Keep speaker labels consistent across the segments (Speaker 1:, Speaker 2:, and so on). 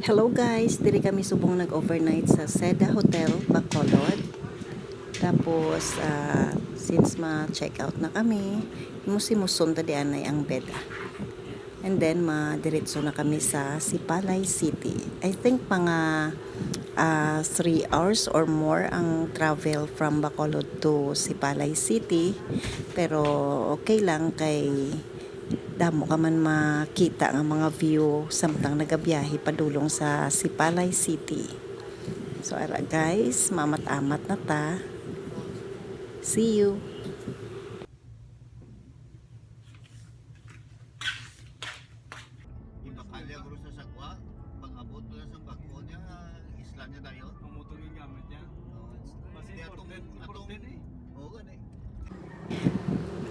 Speaker 1: Hello guys, diri kami subong nag-overnight sa Seda Hotel, Bacolod. Tapos, since ma-check out na kami, imusimuson ta diyan ay ang bed. And then, madiretso na kami sa Sipalay City. I think mga 3 hours or more ang travel from Bacolod to Sipalay City. Pero okay lang kay damo ka man makita ang mga view samtang nagabiyahe padulong sa Sipalay City. So ara guys, mamat-amat na ta. See you.
Speaker 2: Ibakalya guro sa sagwa, pag-abot mo lang sa bako niya, isla niya dayon.
Speaker 3: Pamutong yung gamit niya. Kasi important eh.
Speaker 2: Oo, gani.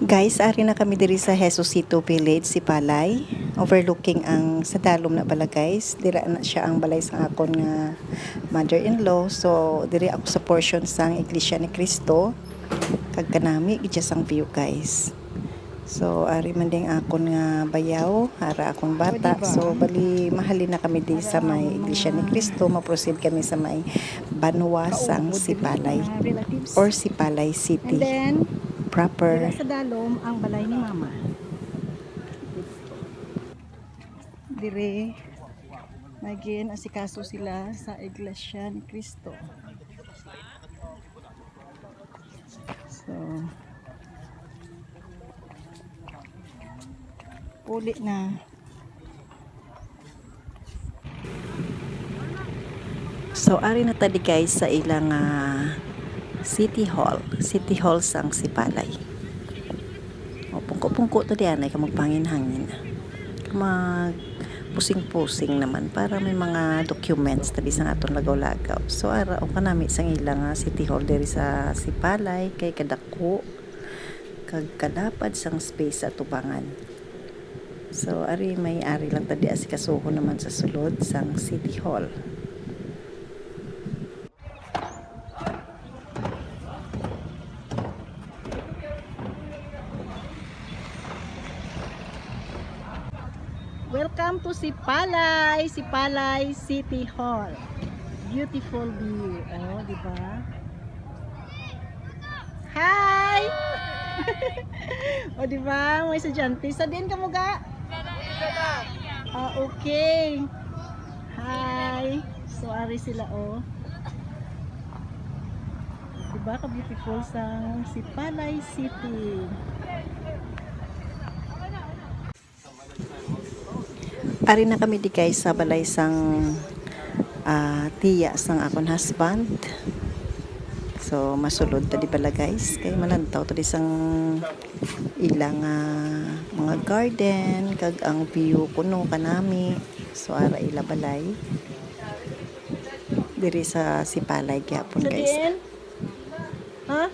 Speaker 1: Guys, ari na kami diri sa Jesucito Village, Sipalay. Overlooking ang sa dalom na bala guys. Dira na siya ang balay sa akon nga mother-in-law. So, diri ako sa portion sang Iglesia ni Cristo. Kag kanami gidya sang view guys. So, ari man ding akon nga bayaw, ara akong bata. So, bali mahalin na kami di sa may Iglesia ni Cristo. Ma-proceed kami sa may Banwa sang Sipalay or Sipalay City.
Speaker 4: And then,
Speaker 1: Proper.
Speaker 4: sa dalom ang balay ni Mama. Dire, magin asikaso sila sa Iglesia ni Cristo. So, uli na.
Speaker 1: So, ari na tadi guys sa ilang City Hall sang Sipalay. O, pungko-pungko to diyan ay kamagpangin-hangin. Pusing-pusing naman para may mga documents tadi sang aton lagaw-lagaw. So, ara o kanami sang ilang City Hall diri sa Sipalay kay kadako kag kadapad sang space sa tubangan. So, ari may-ari lang tadi asikasuho naman sa sulod sang City Hall.
Speaker 4: Welcome to Sipalay City Hall. Beautiful view. Oh, di ba? Hi! O, di ba? May estudyante. Sa din ka mo ga? Okay. Hi. So, ari sila, oh. Di ba? Ka-beautiful sa Sipalay City.
Speaker 1: Ari na kami di guys sa balay sang tiya sang akon husband. So masulod ta di pala guys kay malantaw ta di sang ilang mga garden kag ang view kuno kanami. So ara ila balay diri sa Sipalay gyapon
Speaker 4: Sa
Speaker 1: guys.
Speaker 4: din? Ha?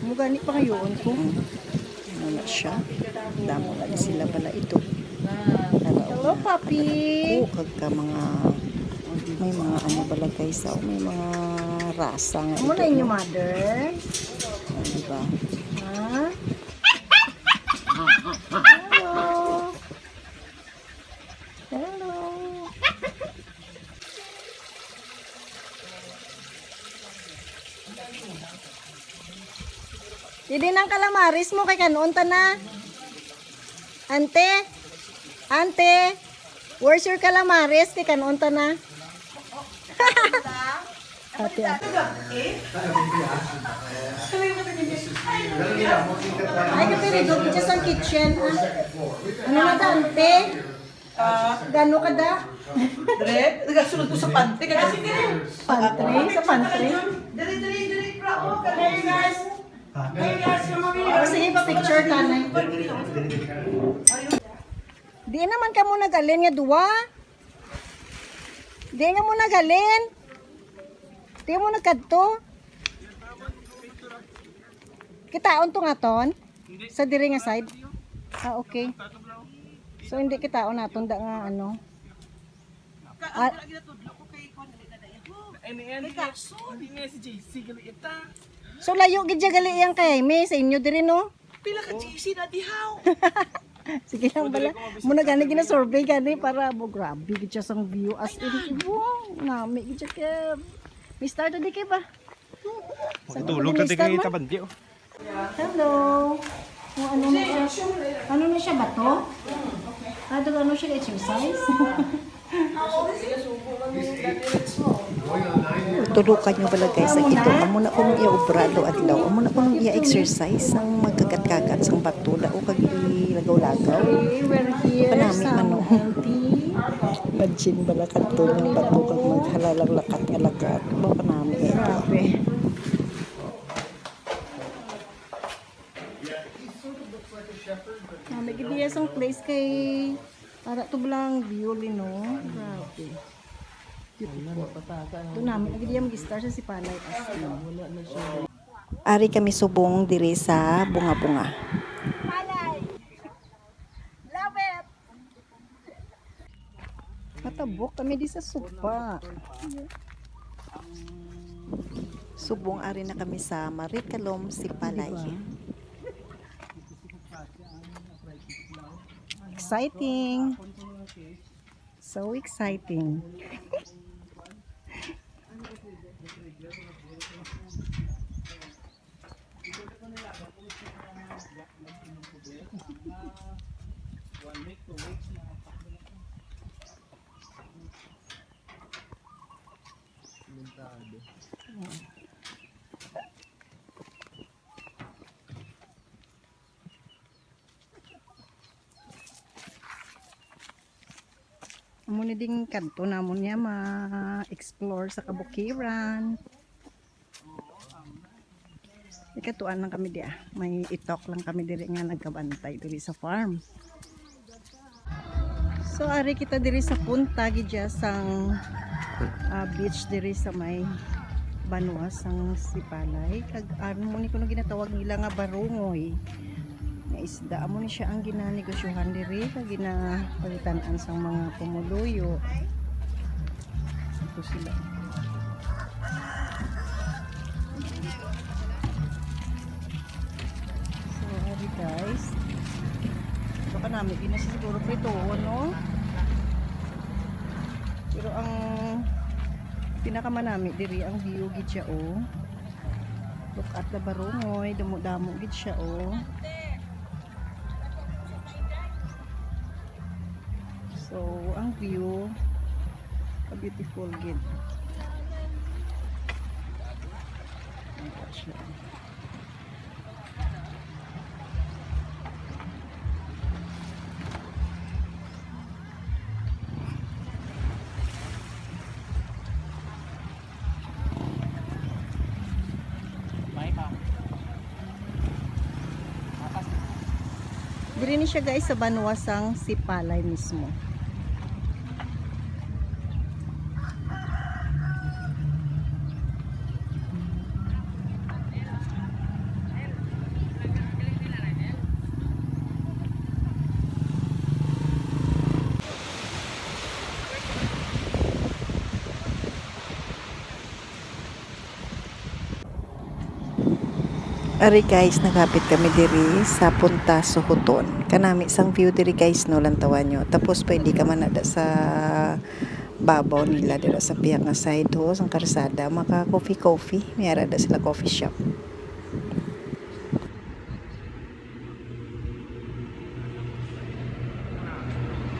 Speaker 4: Mugani pa ngayon ko.
Speaker 1: Ano siya? Damo na di sila pala ito.
Speaker 4: Hello, papi.
Speaker 1: Kag ka mga may mga ano bala guys, may mga rasa nga
Speaker 4: Amo na
Speaker 1: ito.
Speaker 4: inyong mother?
Speaker 1: Diba?
Speaker 4: Ha? Hello. Hello. Hindi nang kalamaris mo kay kanon ta na. Ante? Ante? Where's your calamares? Kay kanon ta na. Ate, ate. Ay, kapiri, doon kita sa kitchen. Ano na da, ante? Gano ka da?
Speaker 5: Dre, nagasunod ko sa pantry.
Speaker 4: Pantry? Sa pantry?
Speaker 5: Dre, bravo. Hey guys. Hey guys,
Speaker 4: O, sige pa, picture ka na. Di naman ka mo nagalin nga duwa. Di nga mo nagalin. Di mo nagkadto. Kitaon to nga ton? Sa diri nga side? Ah, okay. So, hindi kitaon naton da nga ano. Ah,
Speaker 5: si JC gali ita.
Speaker 4: so, layo gid gali iyang kay May sa inyo diri no?
Speaker 5: Pila ka JC na dihaw.
Speaker 4: Sige lang bala. Muna gani gina-survey gani para mo grabe gid siya sang view as in ibong nami gid siya ka. Mister tadi kay ba?
Speaker 3: Matulog tadi kay tabandi.
Speaker 4: Hello. Kung ano na siya? Ano na siya bato? Ano siya exercise?
Speaker 1: Tudukan nyo pala guys ang ito. Amo na kung iya obrado adlaw. Amo na kung iya exercise ang magkagat-kagat sang bato o kag ilagaw-lagaw.
Speaker 4: We're here
Speaker 1: Panami
Speaker 4: sa
Speaker 1: man, no?
Speaker 4: healthy.
Speaker 1: Imagine bala kadto ng bato kag maghalalang lakat nga lagat. Ba panami ito.
Speaker 4: Grabe. May gidiya sang place kay para to bilang violin no. Grabe. Ito namin, gidiya mag-star sa si Palay as in. Wala na siya.
Speaker 1: Ari kami subong diri sa bunga-bunga.
Speaker 4: Matabok kami di sa supa.
Speaker 1: Subong ari na kami sa Marikalom, Sipalay.
Speaker 4: Exciting. So exciting. Amo ni ding kanto namon niya ma-explore sa kabukiran. Ikatuan lang kami diya. May itok lang kami diri nga nagkabantay diri sa farm. So ari kita diri sa punta gidya sang beach diri sa may Banwa sang Sipalay. Kag ano mo ni kuno ginatawag nila nga barungoy. Nga isda amo ni siya ang ginanegosyohan diri kag ginapalitan-an sang mga pumuluyo. Ito sila. So ari guys. Ito ka namin siya siguro prito no. Pero ang pinakamanami diri ang view gid siya oh. Look at the barungoy, damo-damo gid siya oh. So, ang view, beautiful gid. Diri ni siya guys sa Banwa sang Sipalay mismo.
Speaker 1: Ari guys, nagapit kami diri sa Punta Suhuton. Kanami sang view diri guys no lantawan nyo. Tapos pwede ka man ada sa babaw nila dira sa piyak nga side ho sang karsada maka coffee. Mayara da sila coffee shop.